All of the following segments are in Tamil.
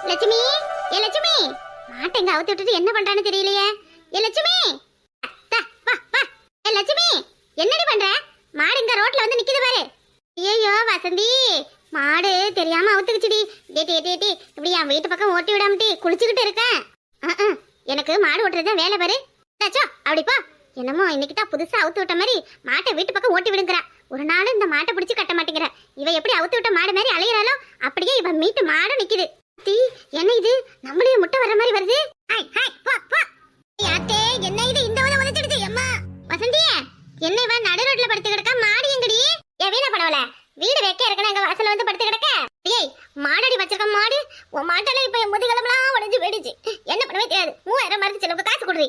லட்சுமி, ஏ லட்சுமி, மாட்டை எங்க அவுத்து விட்டுட்டு என்ன பண்றான்னு தெரியலையே. ஏ லட்சுமி, அத்தா, வா வா. ஏ லட்சுமி, என்னடி பண்ற? மாடு இங்க ரோட்ல வந்து நிக்குது பாரு. ஐயோ வசந்தி, மாடு தெரியாம அவுத்துக்குச்சுடி. டேட்டி இப்படி என் வீட்டு பக்கம் ஓட்டி விடாமட்டி குளிச்சுக்கிட்டு இருக்கேன். எனக்கு மாடு ஓட்டுறது வேலை பாரு. அப்படிப்பா என்னமோ இன்னைக்கு தான் புதுசா அவுத்து விட்ட மாதிரி மாட்டை வீட்டு பக்கம் ஓட்டி விடுங்கிறா. ஒரு நாள் இந்த மாட்டை பிடிச்சு கட்ட மாட்டேங்கிற. இவ எப்படி அவுத்து விட்ட மாடு மாதிரி அலையிறாளோ அப்படியே இவ மீட்டு மாடு நிக்குது. என்ன இது நம்மளே முட்டை வர மாதிரி வருது. என்ன இது இந்த உதச்சிடுச்சு அம்மா. வசந்தியே, என்ன இவ நடு ரோட்ல படுத்து கிடக்க? மாடு எங்கடி? ஏ வீணா பண்ணவல, வீடு வைக்க இருக்கணும் எங்க வாசல்ல வந்து படுத்து கிடக்க. ஏய் மாடடி வச்சிருக்க மாடு. உன் மாட்டால இப்ப என் முதுகெலும்பெல்லாம் உடைஞ்சு போயிடுச்சு. என்ன பண்ணவே தெரியாது. 3000 மருந்து செலவுக்கு காசு கொடுறி.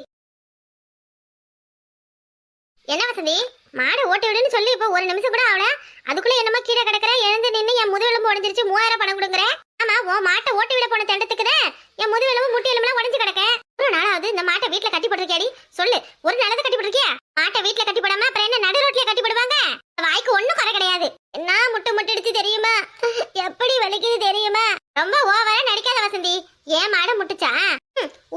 என்ன வசந்தி, மாடு ஓட்டி விடுன்னு சொல்லி இப்ப ஒரு நிமிஷம் கூட ஆகல, அதுக்குள்ள என்னமா கீழே கிடக்குற? எழுந்து நின்று என் முதுகெலும்பு உடைஞ்சிருச்சு, 3000 பணம் கொடுக்குற. ஆமா, உன் மாட்டை ஓட்டி விட போன தண்டத்துக்குதே என் முதுகெலும்பு முட்டி எலும்புலாம் உடைஞ்சு கிடக்க. ஒரு நாளாவது இந்த மாட்டை வீட்டுல கட்டி போட்டிருக்கியாடி? சொல்லு, ஒரு நாளாவது கட்டி போட்டிருக்கியா? மாட்டை வீட்டுல கட்டி போடாம அப்புறம் என்ன நடு ரோட்லயே கட்டி போடுவாங்க? வாய்க்கு ஒண்ணும் குறை கிடையாது. என்ன முட்டிடுச்சு தெரியுமா? எப்படி வலிக்குது தெரியுமா? ரொம்ப ஓவரா நடிக்காத வசந்தி. ஏன் மாடு முட்டுச்சா?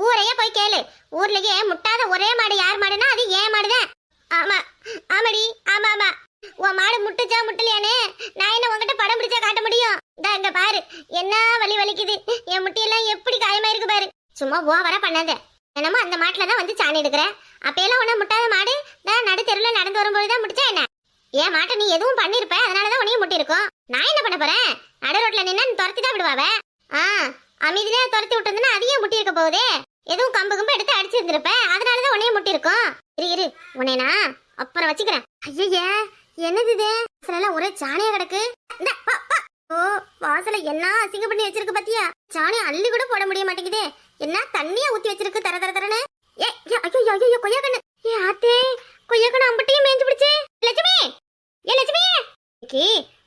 ஊரையே போய் கேளு. ஊர்லயே முட்டாத ஒரே மாடு யார் மாடுனா அது ஏன் மாடுதான். ஆமா ஆமாடி, ஆமா ஆமா. உன் மாடு முட்டுச்சா முட்டலையானே நான் என்ன உங்ககிட்ட படம் பிடிச்சா காட்ட முடியும்? இங்க பாரு, என்ன வலி வலிக்குது. என் முட்டியெல்லாம் எப்படி காயமா இருக்கு பாரு. சும்மா ஓவரா பண்ணாத. என்னமோ அந்த மாட்டுலதான் வந்து சாணி எடுக்கிற. அப்பெல்லாம் உன்ன முட்டாத மாடு நான் நடு தெருவில் நடந்து வரும்போதுதான் முடிச்சா என்ன? ஏன் மாட்டை நீ எதுவும் பண்ணிருப்ப, அதனாலதான் உனையும் முட்டி இருக்கும். நான் என்ன பண்ண போறேன்? நடு ரோட்ல நின்னா துரத்தி தான் விடுவாவ. அமைதியிலே துரத்தி விட்டுருந்தா அதையும் முட்டி இருக்க போகுதே. எதுவும் கம்பு கம்பு எடுத்து அடிச்சிருந்திருப்ப, அதனாலதான் உன்னையும் முட்டி இருக்கும். இரு உன்னைனா அப்புறம் வச்சுக்கிறேன். ஐயா என்னது இது? வாசல ஒரே சாணியா கிடக்கு. ஓ வாசல என்ன அசிங்க பண்ணி வச்சிருக்கு பாத்தியா? சாணி அள்ளி கூட போட முடிய மாட்டேங்குதே. என்ன தண்ணியா ஊத்தி வச்சிருக்கு தர தர தரன்னு. ஐயோ கொய்யாக்கண்ணு. ஏ ஆத்தே, கொய்யாக்கண்ணு அம்பட்டையும் மேய்ஞ்சு பிடிச்சு. லட்சுமி, ஏ லட்சுமி,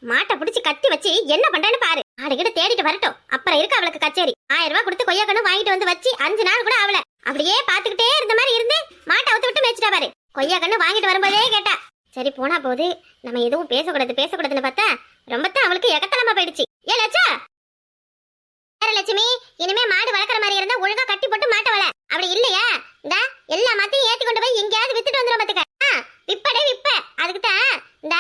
மாட்டை பிடிச்சி கத்தி வச்சு என்ன பண்றேன்னு பாரு. ஆடுகிட்ட தேடிட்டு வரட்டும், அப்புறம் இருக்கு அவளுக்கு கச்சேரி. 1000 ரூபாய் கொடுத்து கொய்யாக்கண்ணு வாங்கிட்டு வந்து வச்சு 5 நாள் கூட அவளை அப்படியே பாத்துக்கிட்டே இருந்த மாதிரி இருந்து மாட்டை அவுத்து விட்டு மேய்ச்சிட்டா பாரு. கொய்யாக்கண்ணு வாங்கிட்டு வரும்போதே கேட்டா. சரி போனா போது, நம்ம எதுவும் பேசக்கூடாதுன்னு பார்த்தா ரொம்ப தான் அவளுக்கு எகத்தலமா போயிடுச்சு. ஏ லட்சா, லட்சுமி, இனிமே மாடு வளர்க்குற மாதிரி இருந்தா ஒழுங்கா கட்டி போட்டு மாட்டை வள. அப்படி இல்லையா இந்த எல்லா மாத்தையும் ஏத்தி கொண்டு போய் எங்கேயாவது வித்துட்டு வந்துடும் பாத்துக்க. விப்படே விப்ப. அதுக்குதான் இந்த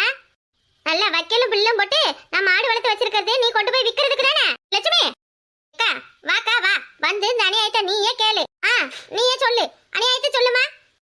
நல்லா வைக்கலும் பில்லும் போட்டு நான் மாடு வளர்த்து வச்சிருக்கிறதே நீ கொண்டு போய் விக்கிறதுக்கு தானே. லட்சுமி அக்கா வாக்கா வா, வந்து இந்த அநியாயத்தை நீயே கேளு. நீயே சொல்லு, அநியாயத்தை சொல்லுமா.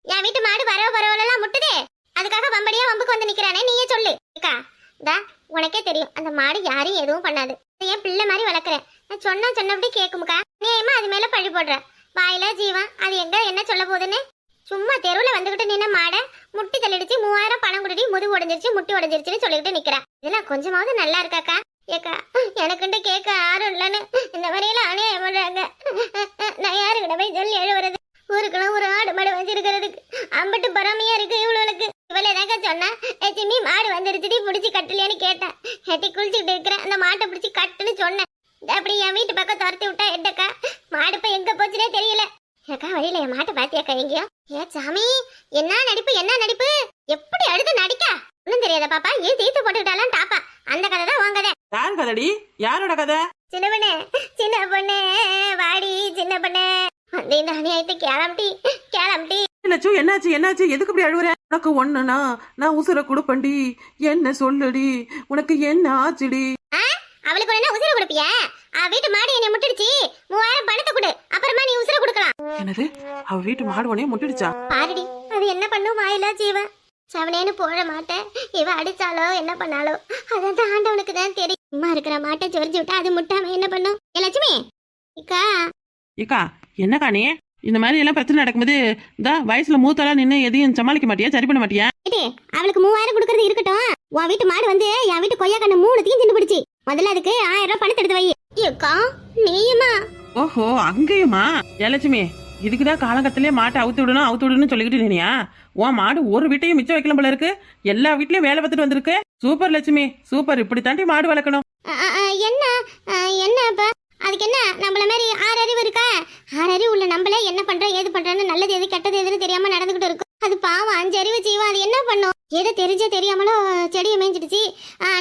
என் வீட்டு மாடு வரவெல்லாம் முட்டுதே, அதுக்காக வம்படியா வம்புக்கு வந்து நிக்கிறானே, நீயே சொல்லு. அக்கா இந்த உனக்கே தெரியும் அந்த மாடு யாரையும் எதுவும் பண்ணாது. என் பிள்ளை மாதிரி வளர்க்குறேன். நான் சொன்னபடி கேட்குமுக்கா. நீமா அது மேல பழி போடுற. வாயில ஜீவன் அது எங்க என்ன சொல்ல போகுதுன்னு சும்மா தெருவில் வந்துகிட்டு நின்ன மாடை முட்டி தள்ளிடுச்சு, 3000 பணம் கொடுடி, முதுகு உடஞ்சிருச்சு, முட்டி உடஞ்சிருச்சுன்னு சொல்லிக்கிட்டு நிக்கிறா. இதெல்லாம் கொஞ்சமாவது நல்லா இருக்காக்கா? ஏக்கா எனக்குண்டு கேட்க யாரும் இல்லைன்னு இந்த மாதிரியெல்லாம் அநியாயம் பண்றாங்க. நான் யாருக்கிட்ட போய் சொல்லி எழுவுறது? ஊருக்குலாம் ஒரு ஆடு மாடு வச்சிருக்கிறதுக்கு அம்பட்டு பொறாமையா இருக்கு இவ்வளவுக்கு. இவளேதாக்கா சொன்னா, லட்சுமி மாடு வந்துருச்சுடி பிடிச்சி கட்டலையான்னு கேட்டேன். கட்டி குளிச்சுக்கிட்டு இருக்கிறேன், அந்த மாட்டை பிடிச்சி கட்டுன்னு சொன்னேன். அப்படி என் வீட்டு பக்கம் துரத்தி விட்டா என்னக்கா மாடு இப்ப எங்க போச்சுனே தெரியல. ஏக்கா வழியில என் மாட்டை பாத்தியாக்கா எங்கேயோ? ஏ சாமி, என்ன நடிப்பு எப்படி அடுத்து நடிக்கா ஒன்னும் தெரியாத பாப்பா. ஏன் தீர்த்து போட்டுக்கிட்டாலும் டாப்பா. அந்த கதை தான் உன் கதை. யார் கதைடி? யாரோட கதை? சின்ன பொண்ணு வாடி சின்ன பொண்ணு வந்து இந்த அநியாயத்தை கிளம்பி. லட்சு என்னாச்சு எதுக்கு இப்படி அழுவுற? உனக்கு ஒண்ணுனா நான் உசுர கொடுப்பண்டி, என்ன சொல்லுடி, உனக்கு என்ன ஆச்சுடி? அவளுக்கு என்ன உசுர கொடுப்பியா? வீட்டு மாடு என்னை முட்டிடுச்சு, 3000 பணத்தை கொடு, அப்புறமா நீ உசுர கொடுக்கலாம். என்னது, அவ வீட்டு மாடு உனைய முட்டிடுச்சா? பாருடி, அது என்ன பண்ணும் வாயிலா ஜீவன். சவனேன்னு போட மாட்டேன். இவ அடிச்சாலோ என்ன பண்ணாலோ அதான் ஆண்டவனுக்கு தான் தெரியும். சும்மா இருக்கிற மாட்டை சொரிஞ்சு விட்டா அது முட்டாம என்ன பண்ணும்? லட்சுமி இக்கா என்னக்கா நீ இந்த மாதிரி எல்லாம் பிரச்சனை நடக்கும்போது இந்த வயசுல மூத்தெல்லாம் நின்று எதையும் சமாளிக்க மாட்டியா, சரி பண்ண மாட்டியா? அவளுக்கு 3000 கொடுக்கறது இருக்கட்டும். உன் வீட்டு மாடு வந்து என் வீட்டு கொய்யா கண்ணு 3த்தையும் தின்னு பிடிச்சி. முதல்ல அதுக்கு 1000 ரூபாய் பணத்தை எடுத்து வை. ஏக்கா நீயுமா? ஓஹோ அங்கேயுமா? லட்சுமி, இதுக்குதான் காலங்கத்திலே மாட்டை அவுத்து விடணும் சொல்லிக்கிட்டு நினையா? உன் மாடு ஒரு வீட்டையும் மிச்சம் வைக்கலாம் போல இருக்கு. எல்லா வீட்லயும் வேலை பார்த்துட்டு வந்திருக்கு. Super Lakshmi super. இப்படி தாண்டி மாடு வளர்க்கணும். என்ன அப்ப அதுக்கு என்ன நம்மள மாதிரி 6 அறிவு இருக்கா? 6 அறிவு உள்ள நம்மளே என்ன பண்றோம் ஏது பண்றோன்னு நல்லது எது கெட்டது எதுன்னு தெரியாம நடந்துகிட்டு இருக்கும். அது பாவம் 5 அறிவு செய்வோம். அது என்ன பண்ணும்? ஏதோ தெரிஞ்சே தெரியாமலோ செடியை மேய்ஞ்சிடுச்சு.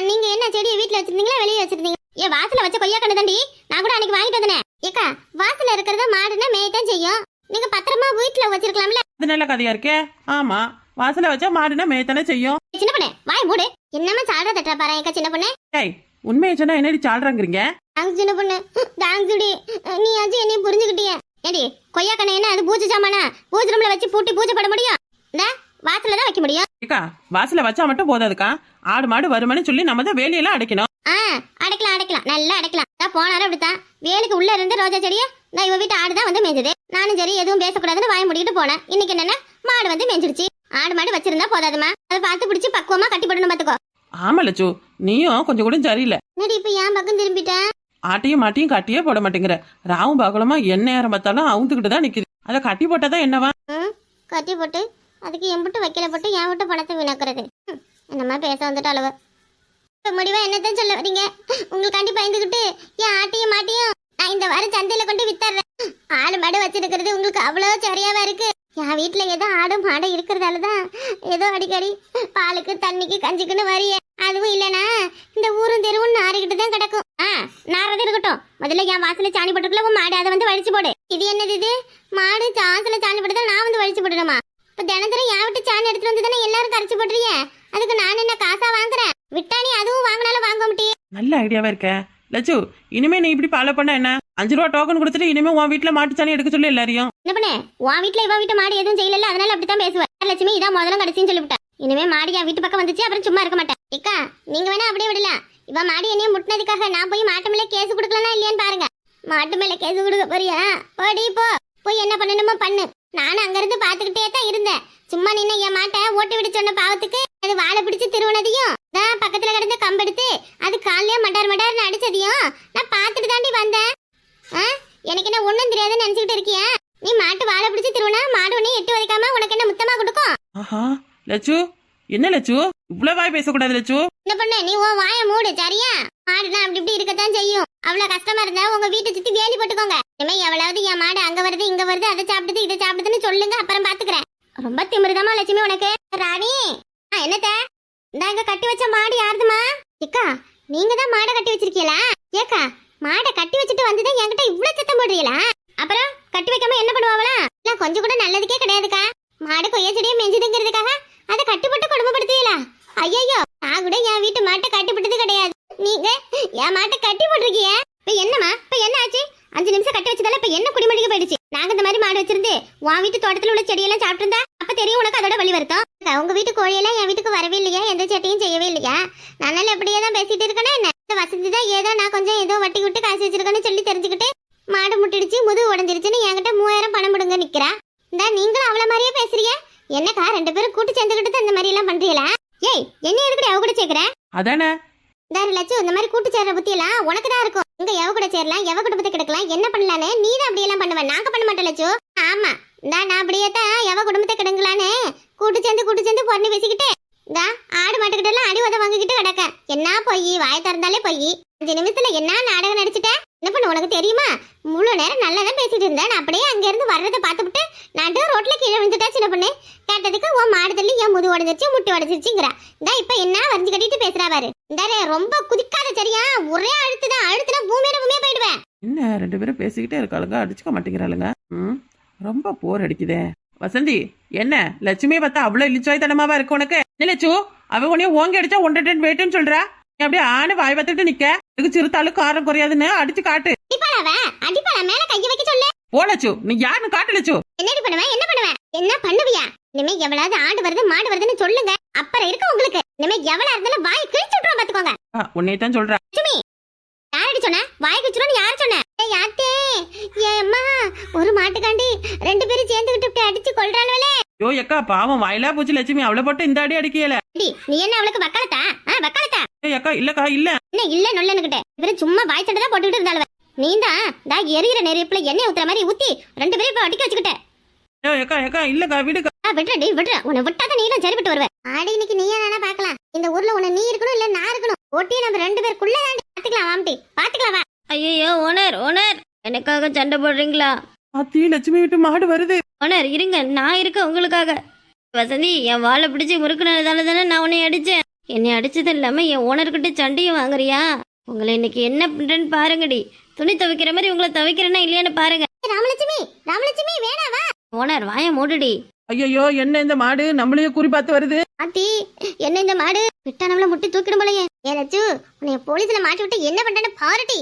நீங்க என்ன செடியை வீட்டுல வச்சிருந்தீங்களா வெளியே வச்சிருந்தீங்க? ஏன் வாசல வச்ச கொய்யா கண்ணு தாண்டி நான் கூட அன்னைக்கு வாங்கிட்டு வந்தேன். ஏக்கா மேயத்தான் செய்யும். நீங்க பத்திரமா வீட்டுல வச்சிருக்கலாம்ல. அது நல்ல கதையா இருக்கே. ஆமா, வாசல்ல வச்சா மாடுனா மேய்த்தானே செய்யும். சின்ன பொண்ணு வாய் மூடு. என்னமா சால்ற தட்டுற பாரு எங்க சின்ன பொண்ணு. ஏய், உண்மையை சொன்னா என்னடி சால்றாங்கறீங்க? தேங்க்ஸ் சின்ன பொண்ணு, தேங்க்ஸ்டி. நீ ஆச்சு என்னைய புரிஞ்சுக்கிட்டிய. ஏடி கொய்யா கண்ணு என்ன அது பூஜை சாமானா? பூஜை ரூம்ல வச்சு பூட்டி பூஜை பண்ண முடியும்? இந்த வாசல்ல தான் வைக்க முடியும். ஏக்கா, வாசல்ல வச்சா மட்டும் போதாதுக்கா. ஆடு மாடு வருமானு சொல்லி நம்ம தான் வேலையெல்லாம் அடைக்கணும். அடைக்கலாம் நல்லா அடைக்கலாம். போனாலும் அப்படித்தான். வேலுக்கு உள்ள இருந்து ரோஜா செடியை நான் இவ வீட்டு ஆடுதான் வந்து மேய்ஞ்சது. நானும் சரி எதுவும் பேசக்கூடாதுன்னு வாய முடிக்கிட்டு போனேன். இன்னைக்கு என்னன்னா மாடு வந்து மேய்ஞ்சிருச்சு. ஆடு மாடு வச்சிருந்தா போதாதுமா, அதை பார்த்து பிடிச்சி பக்குவமா கட்டி போடணும் பாத்துக்கோ. ஆமா லட்சு, நீயும் கொஞ்சம் கூட சரியில்லை. என்னடி இப்ப ஏன் பக்கம் திரும்பிட்டேன்? ஆட்டையும் மாட்டையும் கட்டியே போட மாட்டேங்கிற. ராவும் பாக்கலமா என்ன நேரம் பார்த்தாலும் அவுந்துக்கிட்டு தான் நிக்குது. அதை கட்டி போட்டாதான் என்னவா? கட்டி போட்டு அதுக்கு எம்பிட்டு வைக்கல போட்டு என் விட்டு பணத்தை வீணாக்குறது. என்னம்மா பேச வந்துட்டு அளவு. இப்ப முடிவா என்னத்தான் சொல்ல வரீங்க? உங்களுக்காண்டி பயந்துகிட்டு என் ஆட்டையும் மாட்டையும் நான் இந்த வாரம் சந்தையில கொண்டு வித்தர்றேன். ஆடு மாடு வச்சிருக்கிறது உங்களுக்கு அவ்வளவு சரியாவா இருக்கு? என் வீட்டுல ஏதோ ஆடு மாடு இருக்கிறதாலதான் ஏதோ அடிக்கடி பாலுக்கு தண்ணிக்கு கஞ்சிக்குன்னு வரிய. அதுவும் இல்லனா இந்த ஊரும் தெருவும் நாரிக்கிட்டு தான் கிடக்கும். நாரது இருக்கட்டும். முதல்ல என் வாசல சாணி போட்டுக்குள்ள உன் மாடு அதை வந்து வலிச்சு போடு. இது என்னது இது? மாடு வாசல சாணி போட்டுதான் நான் வந்து வலிச்சு போடணுமா? இப்ப தினந்தரம் என் விட்டு சாணி எடுத்துட்டு வந்து தானே எல்லாரும் கரைச்சு போடுறீங்க. அதுக்கு நான் என்ன காசா வாங்குறேன்? விட்டாணி அதுவும் வாங்கினாலும் வாங்க முடியும். நல்ல ஐடியாவா இருக்க லட்சு. இனிமே நீ இப்படி ஃபாலோ பண்ண என்ன? 5 ரூபா டோக்கன் கொடுத்துட்டு இனிமே உன் வீட்டுல மாட்டு சாணி எடுக்க சொல்லி எல்லாரையும். என்ன பண்ண? உன் வீட்டுல இவ வீட்டு மாடு எதுவும் செய்யல, அதனால அப்படித்தான் பேசுவேன். லட்சுமி இதான் முதல்ல கடைசின்னு சொல்லிவிட்டேன். இனிமே மாடு என் வீட்டு பக்கம் வந்துச்சு அப்புறம் சும்மா இருக்க மாட்டேன். இக்கா நீங்க வேணா அப்படியே விடலாம். இவ மாடு என்னையும் முட்டினதுக்காக நான் போய் மாட்டு மேல கேஸ் கொடுக்கலனா இல்லையான்னு பாருங்க. மாட்டு மேல கேஸ் கொடுக்க போறியா? போடி போ. போய் என்ன பண்ணணுமோ பண்ணு. நானும் அங்க இருந்து பாத்துக்கிட்டே தான் இருந்தேன். சும்மா நின்ன என் மாட்டை ஓட்டு விட சொன்ன பாவத்துக்கு அது வாழை பிடிச்சு திருவனதையும் தான் பக்கத்துல கிடந்த கம்பெடுத்து அது காலையே மட்டார்னு அடிச்சதையும் நான் பாத்துட்டு தாண்டி வந்தேன். எனக்கு என்ன ஒண்ணும் தெரியாதுன்னு நினைச்சுக்கிட்டு இருக்கியா? நீ மாட்டு வாழை பிடிச்சு திருவனா மாடு உன்னை எட்டு வதைக்காம உனக்கு என்ன முத்தமா கொடுக்கும்? ஆஹா லட்சு, என்ன லட்சு இவ்வளவு வாய் பேசக்கூடாது லட்சு. என்ன பண்ண? நீ உன் வாய மூடு சரியா? மாடுனா அப்படி இப்படி இருக்கத்தான் செய்யும். அவ்வளவு கஷ்டமா இருந்தா உங்க வீட்டை சுத்தி வேலி போட்டுக்கோங்க. இனிமே எவ்வளவு என் மாடு அங்க வருது இங்க வருது அதை சாப்பிடுது இதை சாப்பிடுதுன்னு சொல்லுங்க, அப்புறம் பாத்துக்கிறேன். ரொம்ப திமிருதாமா லட்சுமி உனக்கு. ராணி என்னத்த இந்தாங்க கட்டி வச்ச மாடு யாருதுமா? ஏக்கா நீங்க தான் மாடை கட்டி வச்சிருக்கீங்களா? ஏக்கா மாடை கட்டி வச்சுட்டு வந்துதான் என்கிட்ட இவ்வளவு சத்தம் போடுறீங்களா? அப்புறம் கட்டி வைக்காம என்ன பண்ணுவாங்களா? இல்ல கொஞ்சம் கூட நல்லதுக்கே கிடையாதுக்கா. மாடு கொய்யா செடியை மெஞ்சுதுங்கிறதுக்காக அதை கட்டி போட்டு கொடுமைப்படுத்துவீங்களா? ஐயோ நான் கூட என் வீட்டு மாட்டை கட்டி போட்டது கிடையாது. நீங்க என் மாட்டை கட்டி போட்டிருக்கீங்க. இப்ப என்னமா? இப்ப என்ன ஆச்சு? 5 நிமிஷம் கட்டி வச்சதால இப்ப என்ன குடிமடிக்க போயிடுச்சு? நாங்க இந்த மாதிரி மாடு வச்சிருந்து உன் வீட்டு தோட்டத்துல உள்ள செடியெல்லாம் சாப்பிட்டு இருந்தா அப்ப தெரியும் உனக்கு அதோட வழி வருத்தம். உங்க வீட்டு கோழியெல்லாம் என் வீட்டுக்கு வரவே இல்லையா? எந்த செட்டையும் செய்யவே இல்லையா? நானால எப்படியே தான் பேசிட்டு இருக்கேன்னா என்ன? இந்த வசதி தான் ஏதோ நான் கொஞ்சம் ஏதோ வட்டி விட்டு காசு வச்சிருக்கேன்னு சொல்லி தெரிஞ்சுக்கிட்டு மாடு முட்டிடுச்சு முதுகு உடஞ்சிருச்சுன்னு என்கிட்ட 3000 பணம் முடுங்க நிக்கிறா. இந்த நீங்களும் அவள மாதிரியே பேசுறீங்க. என்னக்கா 2 பேரும் கூட்டு சேர்ந்துக்கிட்டு இந்த மாதிரி எல்லாம் பண்றீங்களா? ஏய் என்ன எதுக்கு அவ கூட சேர்க்கிற? அதானே லட்சு இந்த மாதிரி கூட்டு சேர்ற புத்தி எல்லாம் உனக்கு தான் இருக்கும். இங்க எவ கூட சேரலாம் எவ குடும்பத்தை கிடக்கலாம் என்ன பண்ணலான்னு நீ தான் அப்படி எல்லாம் பண்ணுவேன். நாங்க பண்ண மாட்டோம் லட்சு. ஆமா நான் அப்படியே தான் எவ குடும்பத்தை கிடங்கலான்னு கூட்டு சேர்ந்து பொண்ணு பேசிக்கிட்டு இந்த ஆடு மாட்டுக்கிட்ட எல்லாம் அடி உத வாங்கிக்கிட்டு கிடக்க. என்ன பொய்? வாய திறந்தாலே பொய். 5 நிமிஷத்துல என்ன நாடகம் நடிச்சுட்ட? என்ன பண்ண உனக்கு தெரியுமா? முழு நேரம் நல்லா தான் பேசிட்டு இருந்தேன். நான் அப்படியே அங்க இருந்து வர்றதை பார்த்துட்டு நடு ரோட்ல கீழே விழுந்துட்டா சின்ன பொண்ணு. கேட்டதுக்கு உன் மாடு தள்ளி என் முது உடஞ்சிருச்சு முட்டி உடஞ்சிருச்சுங்கிறா. இந்த இப்ப என்ன வரைஞ்சு கட்டிட்டு பேசுறா பாரு. இந்த ரொம்ப குதிக்காத சரியா? ஒரே அழுத்துனா பூமியில போயிடுவேன். என்ன 2 பேரும் பேசிக்கிட்டே இருக்காளுங்க, அடிச்சுக்க மாட்டேங்கிறாளுங்க. ரொம்ப போர் அடிக்குதே. வசந்தி என்ன லட்சுமியை பார்த்தா அவ்வளவு இழிச்சாய்த்தனமாவா இருக்கு உனக்கு? என்ன லட்சு அவ உனைய ஓங்கி அடிச்சா 1 டன் வெயிட்டுன்னு சொல்றா. நீ அப்படியே ஆன வாய் பார்த்துட்டு நிக்க. இதுக்கு சிறுத்தாலும் காரம் குறையாதுன்னு அடிச்சு காட்டு. அடிப்பாள மேல கைய வைக்க சொல்லு. போ லட்சு, நீ யாருன்னு காட்டு லட்சு. என்னடி பண்ணுவேன்? என்ன பண்ணுவியா? இனிமே எவ்வளவு ஆடு வருது மாடு வருதுன்னு சொல்லுங்க, அப்புறம் இருக்கு உங்களுக்கு. இனிமே எவ்வளவு இருந்தாலும் வாய் கிழிச்சு விட்டுருவோம் பாத்துக்கோங்க. உன்னைத்தான் சொல்றா. லட்சுமி யாரடி சொன்ன? வாய் கிழிச்சுன்னு யாரு சொன்ன? யாத்தே ஏம்மா ஒரு மாட்டுக்காண்டி 2 பேரும் சேர்ந்துகிட்டு இப்படி அடிச்சு கொல்றாளே. யோ எக்கா பாவம் வாயிலா போச்சு லட்சுமி. அவளை போட்டு இந்த அடி அடிக்கல. நீ என்ன அவளுக்கு வக்காலத்தா? வக்காலத்தா? அக்கா இல்லக்கா இல்ல. என்ன இல்ல நொல்லனுக்கிட்ட இவரு சும்மா வாய் சண்டை தான் போட்டுக்கிட்டு இருந்தாளுவ. நீ தான் எரிகிற நெருப்புல எண்ணெய் ஊத்துற மாதிரி ஊத்தி 2 பேரும் இப்ப அடிக்க வச்சுக்கிட்ட. ஏக்கா இல்லக்கா விடுக்கா. விடுற உன்னை விட்டாதான் நீங்களும் சரிபட்டு வருவ. ஆடி இன்னைக்கு நீயா நானா பாக்கலாம். இந்த ஊர்ல உன்னை நீ இருக்கணும் இல்ல நான் இருக்கணும். ஓட்டி நம்ம 2 பேருக்குள்ள பாத்துக்கலாம். வாம்டி பாத்துக்கலாம் வா. ஐயோ ஓனர் எனக்காக சண்டை போடுறீங்களா? அத்தி லட்சுமி விட்டு மாடு வருது. ஓனர் இருங்க, நான் இருக்க உங்களுக்காக. வசந்தி என் வாழை பிடிச்சி முறுக்குனதால தானே நான் உன்னை அடிச்சேன். என்னை அடிச்சது இல்லாம என் ஓனர்கிட்ட சண்டையும் வாங்குறியா? உங்களை இன்னைக்கு என்ன பண்றேன்னு பாருங்கடி. துணி துவைக்கிற மாதிரி உங்களை துவைக்கிறேன்னா இல்லையான்னு பாருங்க. ராமலட்சுமி ராமலட்சுமி வேணாவா? ஓனர் வாயை மூடுடி. ஐயோ என்ன இந்த மாடு நம்மளையே குறி பார்த்து வருது. ஆத்தி என்ன இந்த மாடு விட்டா நம்மள முட்டி தூக்கிடும் போலயே. ஏ லட்சு, உன்னை போலீஸ்ல மாட்டி விட்டு என்ன பண்றேன்னு பாருட்டி.